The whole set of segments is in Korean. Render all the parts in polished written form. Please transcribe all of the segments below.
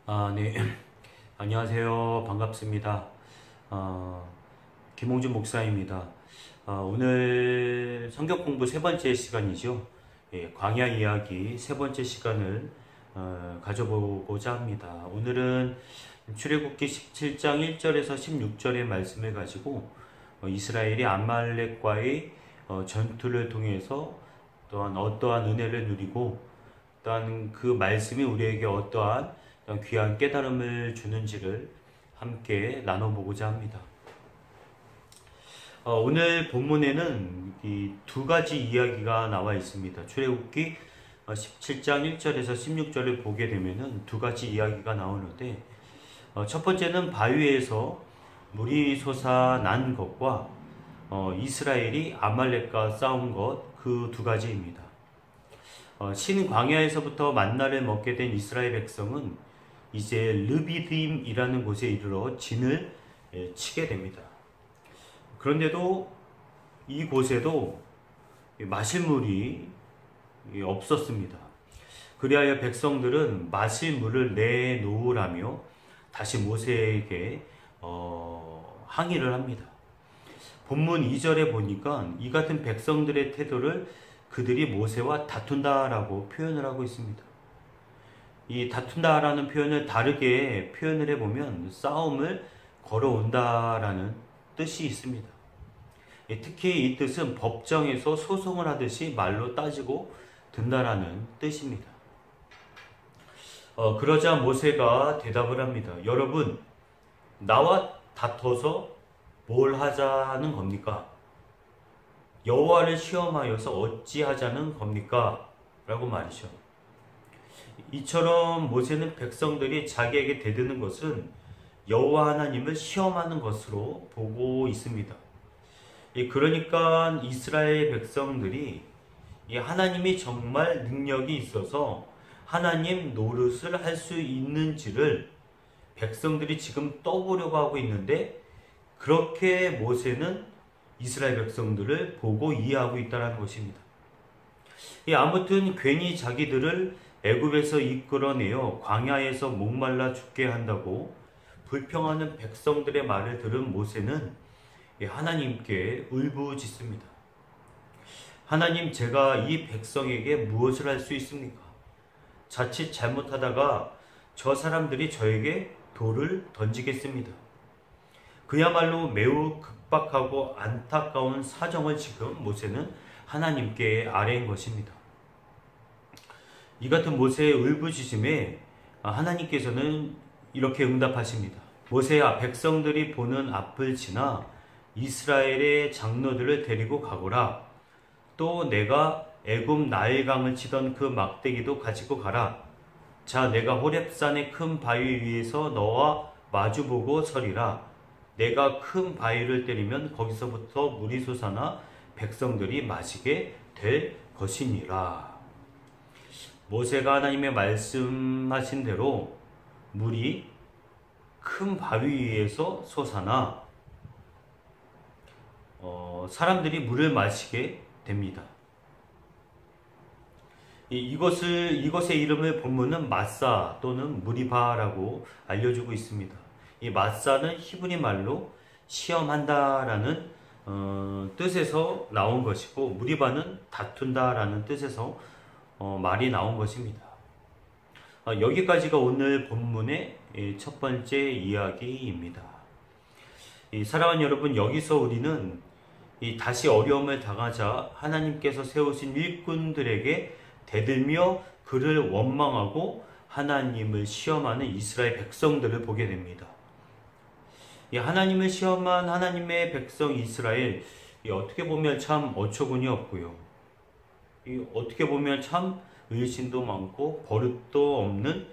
네. 안녕하세요. 반갑습니다. 김홍준 목사입니다. 오늘 성경 공부 세 번째 시간이죠. 예, 광야 이야기 세 번째 시간을 가져보고자 합니다. 오늘은 출애굽기 17장 1절에서 16절의 말씀을 가지고 이스라엘이 아말렉과의 전투를 통해서 또한 어떠한 은혜를 누리고 또한 그 말씀이 우리에게 어떠한 귀한 깨달음을 주는지를 함께 나눠보고자 합니다. 오늘 본문에는 이 두 가지 이야기가 나와 있습니다. 출애굽기 17장 1절에서 16절을 보게 되면은 두 가지 이야기가 나오는데, 첫 번째는 바위에서 물이 솟아난 것과 이스라엘이 아말렉과 싸운 것, 그 두 가지입니다. 신광야에서부터 만나를 먹게 된 이스라엘 백성은 이제 르비딤이라는 곳에 이르러 진을 치게 됩니다. 그런데도 이곳에도 마실 물이 없었습니다. 그리하여 백성들은 마실 물을 내놓으라며 다시 모세에게 항의를 합니다. 본문 2절에 보니까 이 같은 백성들의 태도를 그들이 모세와 다툰다라고 표현을 하고 있습니다. 이 다툰다라는 표현을 다르게 표현을 해보면 싸움을 걸어온다라는 뜻이 있습니다. 특히 이 뜻은 법정에서 소송을 하듯이 말로 따지고 든다라는 뜻입니다. 그러자 모세가 대답을 합니다. 여러분, 나와 다퉈서 뭘 하자는 겁니까? 여호와를 시험하여서 어찌하자는 겁니까? 라고 말이죠. 이처럼 모세는 백성들이 자기에게 대드는 것은 여호와 하나님을 시험하는 것으로 보고 있습니다. 그러니까 이스라엘 백성들이 하나님이 정말 능력이 있어서 하나님 노릇을 할 수 있는지를 백성들이 지금 떠보려고 하고 있는데, 그렇게 모세는 이스라엘 백성들을 보고 이해하고 있다는 것입니다. 아무튼 괜히 자기들을 애굽에서 이끌어내어 광야에서 목말라 죽게 한다고 불평하는 백성들의 말을 들은 모세는 하나님께 울부짖습니다. 하나님, 제가 이 백성에게 무엇을 할 수 있습니까? 자칫 잘못하다가 저 사람들이 저에게 돌을 던지겠습니다. 그야말로 매우 급박하고 안타까운 사정을 지금 모세는 하나님께 아뢰인 것입니다. 이 같은 모세의 울부짖음에 하나님께서는 이렇게 응답하십니다. 모세야, 백성들이 보는 앞을 지나 이스라엘의 장로들을 데리고 가거라. 또 내가 애굽 나일강을 치던 그 막대기도 가지고 가라. 자, 내가 호렙산의 큰 바위 위에서 너와 마주보고 서리라. 내가 큰 바위를 때리면 거기서부터 물이 솟아나 백성들이 마시게 될 것이니라. 모세가 하나님의 말씀하신 대로 물이 큰 바위 위에서 솟아나 사람들이 물을 마시게 됩니다. 이것의 이름을 본문은 마사 또는 무리바라고 알려주고 있습니다. 이 마사는 히브리 말로 시험한다라는 뜻에서 나온 것이고, 무리바는 다툰다라는 뜻에서 말이 나온 것입니다. 여기까지가 오늘 본문의 첫 번째 이야기입니다. 사랑하는 여러분, 여기서 우리는 다시 어려움을 당하자 하나님께서 세우신 일꾼들에게 대들며 그를 원망하고 하나님을 시험하는 이스라엘 백성들을 보게 됩니다. 하나님을 시험한 하나님의 백성 이스라엘, 어떻게 보면 참 어처구니 없고요. 어떻게 보면 참 의심도 많고 버릇도 없는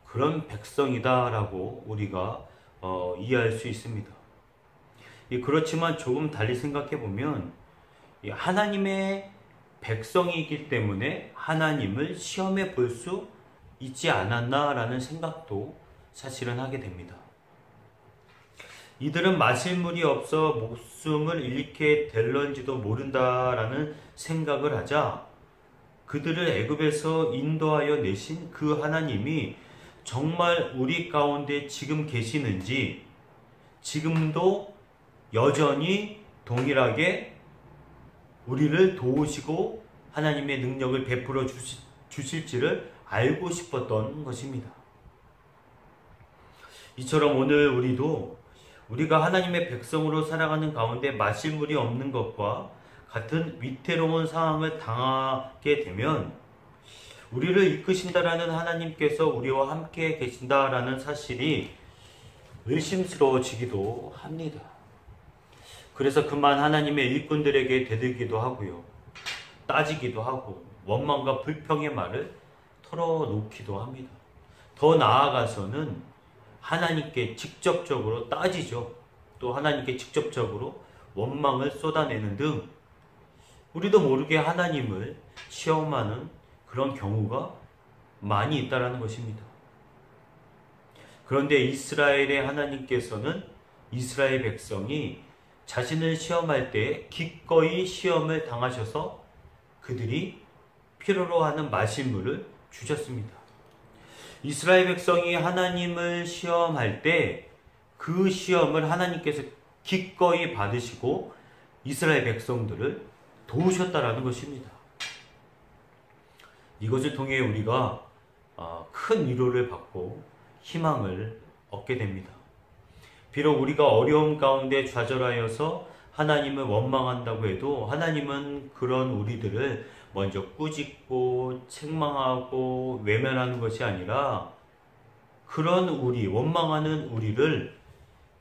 그런 백성이다라고 우리가 이해할 수 있습니다. 그렇지만 조금 달리 생각해 보면 하나님의 백성이기 때문에 하나님을 시험해 볼 수 있지 않았나라는 생각도 사실은 하게 됩니다. 이들은 마실 물이 없어 목숨을 잃게 될런지도 모른다라는 생각을 하자 그들을 애굽에서 인도하여 내신 그 하나님이 정말 우리 가운데 지금 계시는지, 지금도 여전히 동일하게 우리를 도우시고 하나님의 능력을 베풀어 주실지를 알고 싶었던 것입니다. 이처럼 오늘 우리가 하나님의 백성으로 살아가는 가운데 마실 물이 없는 것과 같은 위태로운 상황을 당하게 되면 우리를 이끄신다라는 하나님께서 우리와 함께 계신다라는 사실이 의심스러워지기도 합니다. 그래서 그만 하나님의 일꾼들에게 대들기도 하고요. 따지기도 하고 원망과 불평의 말을 털어놓기도 합니다. 더 나아가서는 하나님께 직접적으로 따지죠. 또 하나님께 직접적으로 원망을 쏟아내는 등 우리도 모르게 하나님을 시험하는 그런 경우가 많이 있다라는 것입니다. 그런데 이스라엘의 하나님께서는 이스라엘 백성이 자신을 시험할 때 기꺼이 시험을 당하셔서 그들이 필요로 하는 마실 물을 주셨습니다. 이스라엘 백성이 하나님을 시험할 때 그 시험을 하나님께서 기꺼이 받으시고 이스라엘 백성들을 도우셨다라는 것입니다. 이것을 통해 우리가 큰 위로를 받고 희망을 얻게 됩니다. 비록 우리가 어려움 가운데 좌절하여서 하나님을 원망한다고 해도 하나님은 그런 우리들을 먼저 꾸짖고 책망하고 외면하는 것이 아니라 그런 원망하는 우리를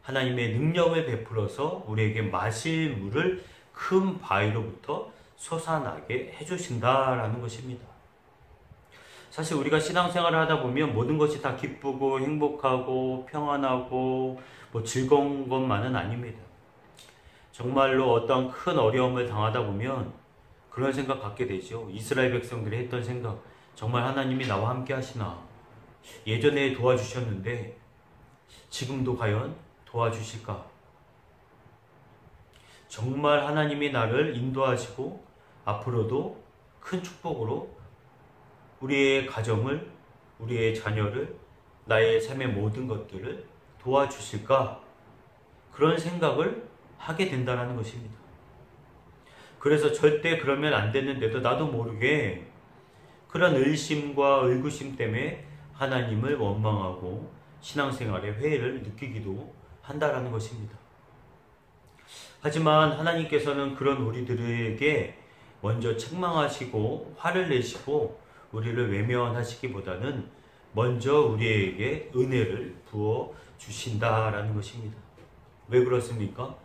하나님의 능력을 베풀어서 우리에게 마실 물을 큰 바위로부터 솟아나게 해주신다라는 것입니다. 사실 우리가 신앙생활을 하다 보면 모든 것이 다 기쁘고 행복하고 평안하고 즐거운 것만은 아닙니다. 정말로 어떤 큰 어려움을 당하다 보면 그런 생각 갖게 되죠. 이스라엘 백성들이 했던 생각, 정말 하나님이 나와 함께 하시나? 예전에 도와주셨는데 지금도 과연 도와주실까? 정말 하나님이 나를 인도하시고 앞으로도 큰 축복으로 우리의 가정을, 우리의 자녀를, 나의 삶의 모든 것들을 도와주실까? 그런 생각을 하게 된다는 것입니다. 그래서 절대 그러면 안 되는데도 나도 모르게 그런 의심과 의구심 때문에 하나님을 원망하고 신앙생활에 회의를 느끼기도 한다라는 것입니다. 하지만 하나님께서는 그런 우리들에게 먼저 책망하시고 화를 내시고 우리를 외면하시기보다는 먼저 우리에게 은혜를 부어 주신다라는 것입니다. 왜 그렇습니까?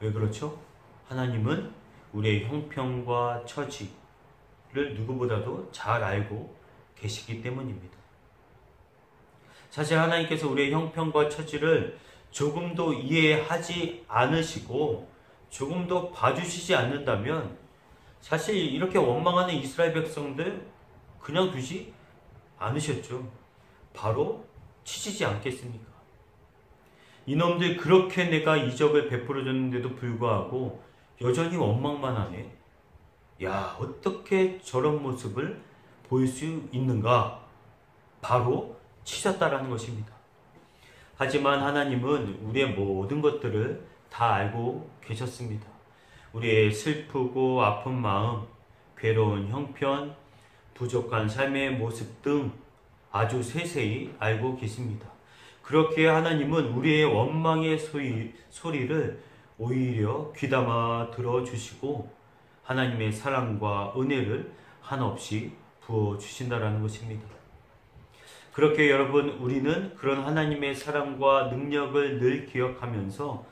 왜 그렇죠? 하나님은 우리의 형편과 처지를 누구보다도 잘 알고 계시기 때문입니다. 사실 하나님께서 우리의 형편과 처지를 조금도 이해하지 않으시고 조금도 봐주시지 않는다면 사실 이렇게 원망하는 이스라엘 백성들 그냥 두지 않으셨죠. 바로 치시지 않겠습니까? 이놈들 그렇게 내가 이적을 베풀어 줬는데도 불구하고 여전히 원망만 하네. 야, 어떻게 저런 모습을 보일 수 있는가? 바로 치셨다라는 것입니다. 하지만 하나님은 우리의 모든 것들을 다 알고 계셨습니다. 우리의 슬프고 아픈 마음, 괴로운 형편, 부족한 삶의 모습 등 아주 세세히 알고 계십니다. 그렇게 하나님은 우리의 원망의 소리를 오히려 귀담아 들어주시고 하나님의 사랑과 은혜를 한없이 부어주신다는 것입니다. 그렇게 여러분, 우리는 그런 하나님의 사랑과 능력을 늘 기억하면서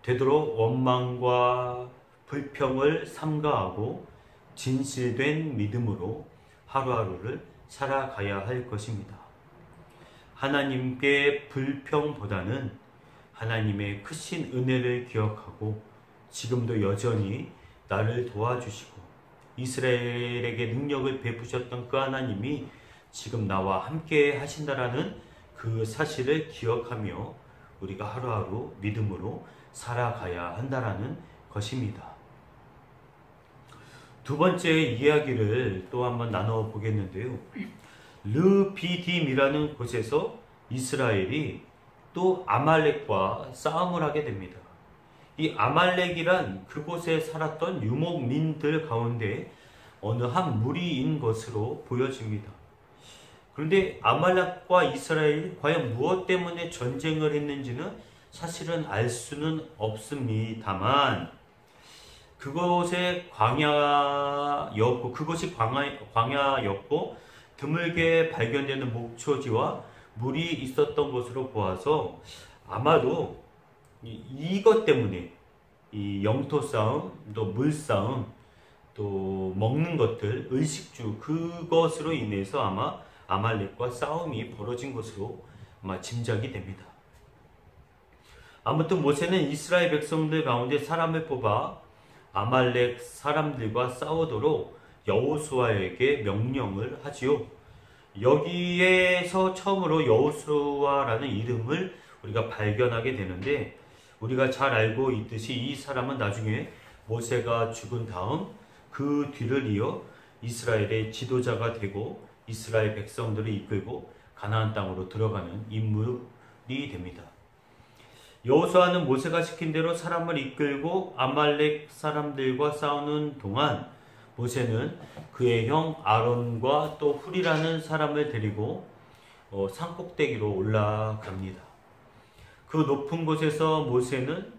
되도록 원망과 불평을 삼가하고 진실된 믿음으로 하루하루를 살아가야 할 것입니다. 하나님께 불평보다는 하나님의 크신 은혜를 기억하고 지금도 여전히 나를 도와주시고 이스라엘에게 능력을 베푸셨던 그 하나님이 지금 나와 함께 하신다라는 그 사실을 기억하며 우리가 하루하루 믿음으로 살아가야 한다라는 것입니다. 두 번째 이야기를 또 한번 나눠 보겠는데요. 르비딤이라는 곳에서 이스라엘이 또 아말렉과 싸움을 하게 됩니다. 이 아말렉이란 그곳에 살았던 유목민들 가운데 어느 한 무리인 것으로 보여집니다. 그런데 아말렉과 이스라엘이 과연 무엇 때문에 전쟁을 했는지는 사실은 알 수는 없습니다만, 그곳이 광야였고 드물게 발견되는 목초지와 물이 있었던 것으로 보아서 아마도 이것 때문에 이 영토 싸움, 또 물 싸움, 또 먹는 것들, 의식주, 그것으로 인해서 아마 아말렉과 싸움이 벌어진 것으로 아마 짐작이 됩니다. 아무튼 모세는 이스라엘 백성들 가운데 사람을 뽑아 아말렉 사람들과 싸우도록 여호수아에게 명령을 하지요. 여기에서 처음으로 여호수아라는 이름을 우리가 발견하게 되는데, 우리가 잘 알고 있듯이 이 사람은 나중에 모세가 죽은 다음 그 뒤를 이어 이스라엘의 지도자가 되고 이스라엘 백성들을 이끌고 가나안 땅으로 들어가는 인물이 됩니다. 여호수아는 모세가 시킨 대로 사람을 이끌고 아말렉 사람들과 싸우는 동안 모세는 그의 형 아론과 또 훌이라는 사람을 데리고 산꼭대기로 올라갑니다. 그 높은 곳에서 모세는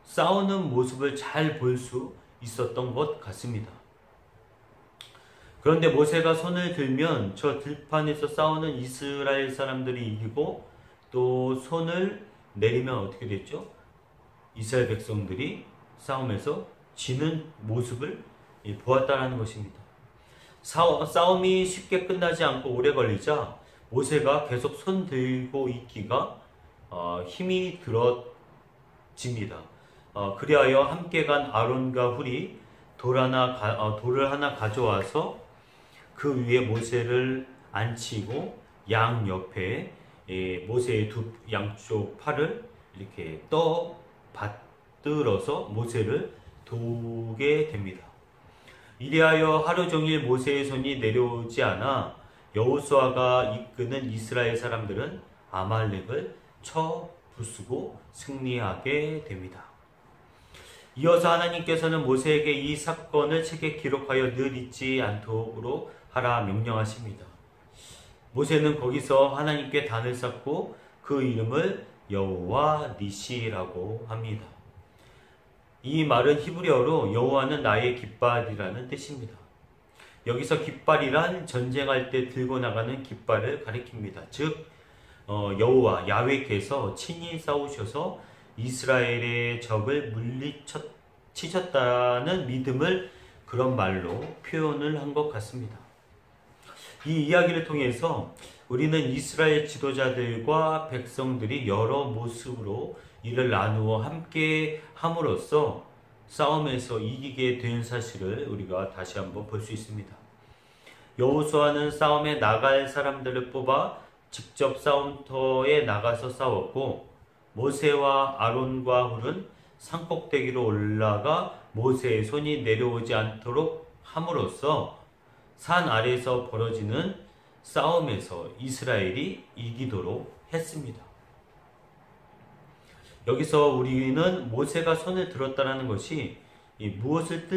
싸우는 모습을 잘 볼 수 있었던 것 같습니다. 그런데 모세가 손을 들면 저 들판에서 싸우는 이스라엘 사람들이 이기고, 또 손을 내리면 어떻게 됐죠? 이스라엘 백성들이 싸움에서 지는 모습을 보았다는 것입니다. 싸움이 쉽게 끝나지 않고 오래 걸리자 모세가 계속 손 들고 있기가 힘이 들어집니다. 그리하여 함께 간 아론과 훌이 돌을 하나 가져와서 그 위에 모세를 앉히고 양 옆에 모세의 두 양쪽 팔을 이렇게 받들어서 모세를 도우게 됩니다. 이리하여 하루 종일 모세의 손이 내려오지 않아 여호수아가 이끄는 이스라엘 사람들은 아말렉을 쳐 부수고 승리하게 됩니다. 이어서 하나님께서는 모세에게 이 사건을 책에 기록하여 늘 잊지 않도록 하라 명령하십니다. 모세는 거기서 하나님께 단을 쌓고 그 이름을 여호와 니시라고 합니다. 이 말은 히브리어로 여호와는 나의 깃발이라는 뜻입니다. 여기서 깃발이란 전쟁할 때 들고 나가는 깃발을 가리킵니다. 즉 여호와 야훼께서 친히 싸우셔서 이스라엘의 적을 물리치셨다는 믿음을 그런 말로 표현을 한 것 같습니다. 이 이야기를 통해서 우리는 이스라엘 지도자들과 백성들이 여러 모습으로 이를 나누어 함께 함으로써 싸움에서 이기게 된 사실을 우리가 다시 한번 볼 수 있습니다. 여호수아는 싸움에 나갈 사람들을 뽑아 직접 싸움터에 나가서 싸웠고, 모세와 아론과 훌은 산꼭대기로 올라가 모세의 손이 내려오지 않도록 함으로써 산 아래에서 벌어지는 싸움에서 이스라엘이 이기도록 했습니다. 여기서 우리는 모세가 손을 들었다는 것이 무엇을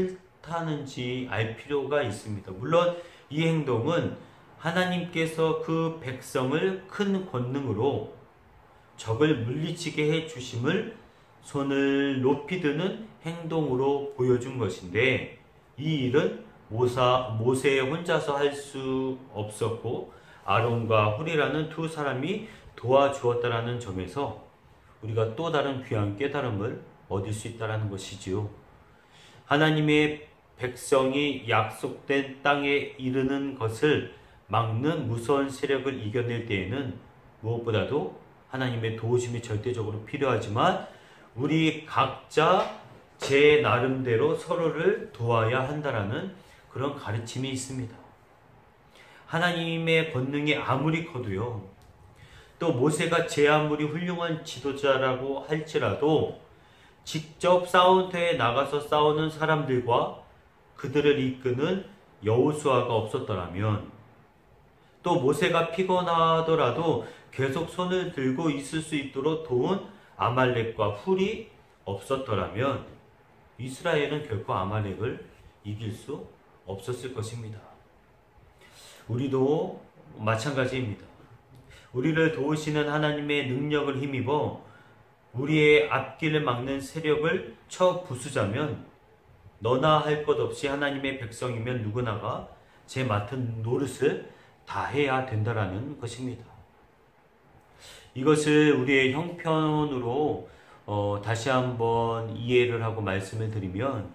뜻하는지 알 필요가 있습니다. 물론 이 행동은 하나님께서 그 백성을 큰 권능으로 적을 물리치게 해 주심을 손을 높이 드는 행동으로 보여준 것인데, 이 일은 모세 혼자서 할 수 없었고 아론과 훌이라는 두 사람이 도와주었다라는 점에서 우리가 또 다른 귀한 깨달음을 얻을 수 있다는 것이지요. 하나님의 백성이 약속된 땅에 이르는 것을 막는 무서운 세력을 이겨낼 때에는 무엇보다도 하나님의 도우심이 절대적으로 필요하지만, 우리 각자 제 나름대로 서로를 도와야 한다라는 그런 가르침이 있습니다. 하나님의 권능이 아무리 커도요, 또 모세가 제 아무리 훌륭한 지도자라고 할지라도 직접 싸움터에 나가서 싸우는 사람들과 그들을 이끄는 여호수아가 없었더라면 또 모세가 피곤하더라도 계속 손을 들고 있을 수 있도록 도운 아말렉과 훌이 없었더라면 이스라엘은 결코 아말렉을 이길 수 없었을 것입니다. 우리도 마찬가지입니다. 우리를 도우시는 하나님의 능력을 힘입어 우리의 앞길을 막는 세력을 쳐 부수자면 너나 할 것 없이 하나님의 백성이면 누구나가 제 맡은 노릇을 다 해야 된다라는 것입니다. 이것을 우리의 형편으로 다시 한번 이해를 하고 말씀을 드리면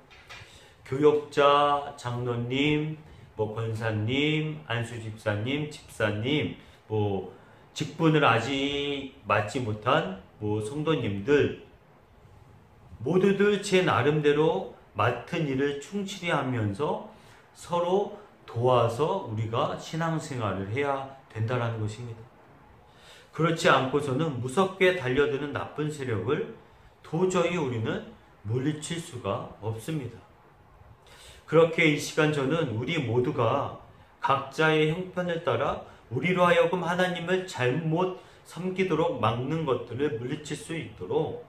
교역자, 장로님, 권사님, 안수집사님, 집사님, 직분을 아직 맡지 못한 성도님들 모두들 제 나름대로 맡은 일을 충실히 하면서 서로 도와서 우리가 신앙생활을 해야 된다는 것입니다. 그렇지 않고서는 무섭게 달려드는 나쁜 세력을 도저히 우리는 물리칠 수가 없습니다. 그렇게 이 시간 저는 우리 모두가 각자의 형편을 따라 우리로 하여금 하나님을 잘못 섬기도록 막는 것들을 물리칠 수 있도록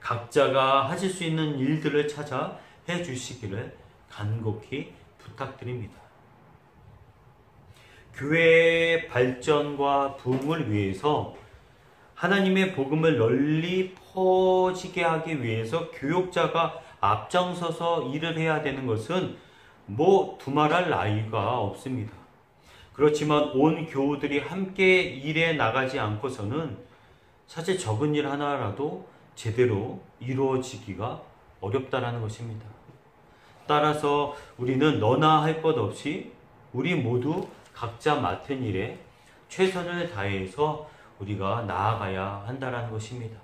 각자가 하실 수 있는 일들을 찾아 해주시기를 간곡히 부탁드립니다. 교회의 발전과 부흥을 위해서 하나님의 복음을 널리 퍼지게 하기 위해서 교역자가 앞장서서 일을 해야 되는 것은 두말할 나위가 없습니다. 그렇지만 온 교우들이 함께 일해 나가지 않고서는 사실 적은 일 하나라도 제대로 이루어지기가 어렵다라는 것입니다. 따라서 우리는 너나 할 것 없이 우리 모두 각자 맡은 일에 최선을 다해서 우리가 나아가야 한다는 것입니다.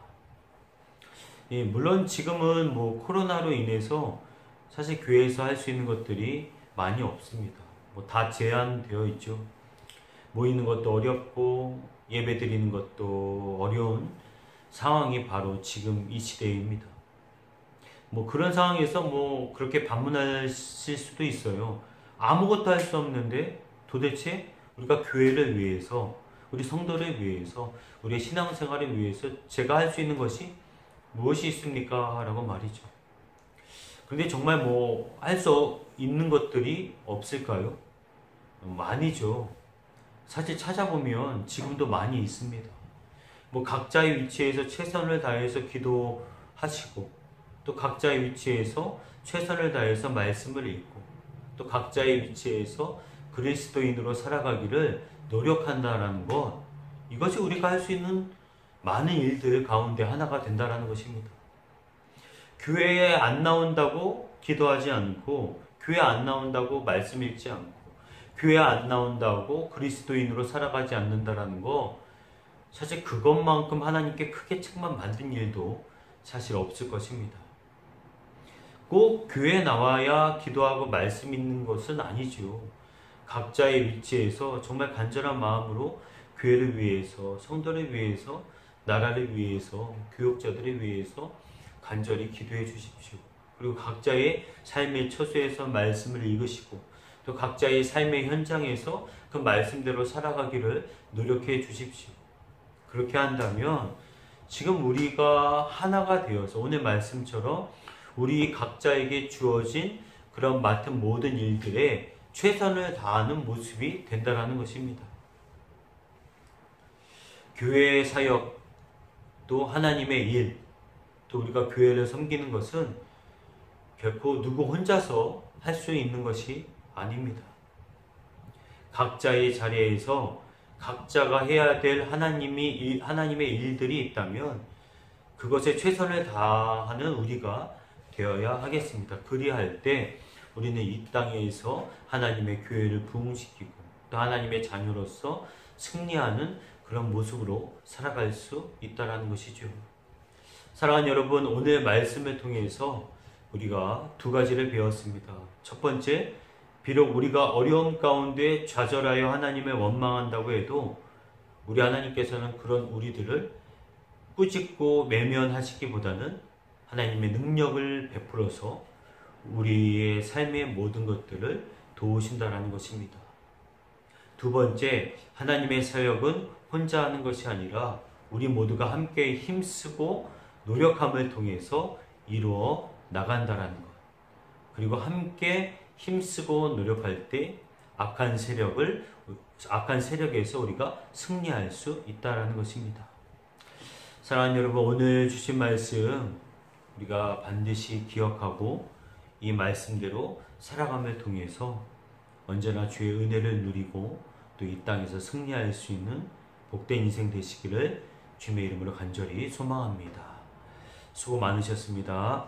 물론 지금은 코로나로 인해서 사실 교회에서 할 수 있는 것들이 많이 없습니다. 다 제한되어 있죠. 모이는 것도 어렵고 예배 드리는 것도 어려운 상황이 바로 지금 이 시대입니다. 그런 상황에서 그렇게 방문하실 수도 있어요. 아무것도 할 수 없는데 도대체 우리가 교회를 위해서, 우리 성도를 위해서, 우리의 신앙생활을 위해서 제가 할 수 있는 것이 무엇이 있습니까? 라고 말이죠. 그런데 정말 할 수 있는 것들이 없을까요? 많이죠. 사실 찾아보면 지금도 많이 있습니다. 각자의 위치에서 최선을 다해서 기도하시고, 또 각자의 위치에서 최선을 다해서 말씀을 읽고, 또 각자의 위치에서 그리스도인으로 살아가기를 노력한다라는 것, 이것이 우리가 할 수 있는 많은 일들 가운데 하나가 된다라는 것입니다. 교회에 안 나온다고 기도하지 않고, 교회 안 나온다고 말씀 읽지 않고, 교회 안 나온다고 그리스도인으로 살아가지 않는다라는 거, 사실 그것만큼 하나님께 크게 책만 만든 일도 사실 없을 것입니다. 꼭 교회에 나와야 기도하고 말씀 읽는 것은 아니죠. 각자의 위치에서 정말 간절한 마음으로 교회를 위해서, 성도를 위해서, 나라를 위해서, 교역자들을 위해서 간절히 기도해 주십시오. 그리고 각자의 삶의 처소에서 말씀을 읽으시고, 또 각자의 삶의 현장에서 그 말씀대로 살아가기를 노력해 주십시오. 그렇게 한다면 지금 우리가 하나가 되어서 오늘 말씀처럼 우리 각자에게 주어진 그런 맡은 모든 일들에 최선을 다하는 모습이 된다는 것입니다. 교회의 사역, 또 하나님의 일, 또 우리가 교회를 섬기는 것은 결코 누구 혼자서 할 수 있는 것이 아닙니다. 각자의 자리에서 각자가 해야 될 하나님의 일들이 있다면 그것에 최선을 다하는 우리가 되어야 하겠습니다. 그리할 때 우리는 이 땅에서 하나님의 교회를 부흥시키고 또 하나님의 자녀로서 승리하는 그런 모습으로 살아갈 수 있다는 것이죠. 사랑하는 여러분, 오늘 말씀을 통해서 우리가 두 가지를 배웠습니다. 첫 번째, 비록 우리가 어려움 가운데 좌절하여 하나님을 원망한다고 해도 우리 하나님께서는 그런 우리들을 꾸짖고 외면하시기보다는 하나님의 능력을 베풀어서 우리의 삶의 모든 것들을 도우신다는 것입니다. 두 번째, 하나님의 사역은 혼자 하는 것이 아니라 우리 모두가 함께 힘쓰고 노력함을 통해서 이루어 나간다라는 것. 그리고 함께 힘쓰고 노력할 때 악한 세력에서 우리가 승리할 수 있다라는 것입니다. 사랑하는 여러분, 오늘 주신 말씀 우리가 반드시 기억하고 이 말씀대로 살아감을 통해서 언제나 주의 은혜를 누리고 또 이 땅에서 승리할 수 있는 복된 인생 되시기를 주님의 이름으로 간절히 소망합니다. 수고 많으셨습니다.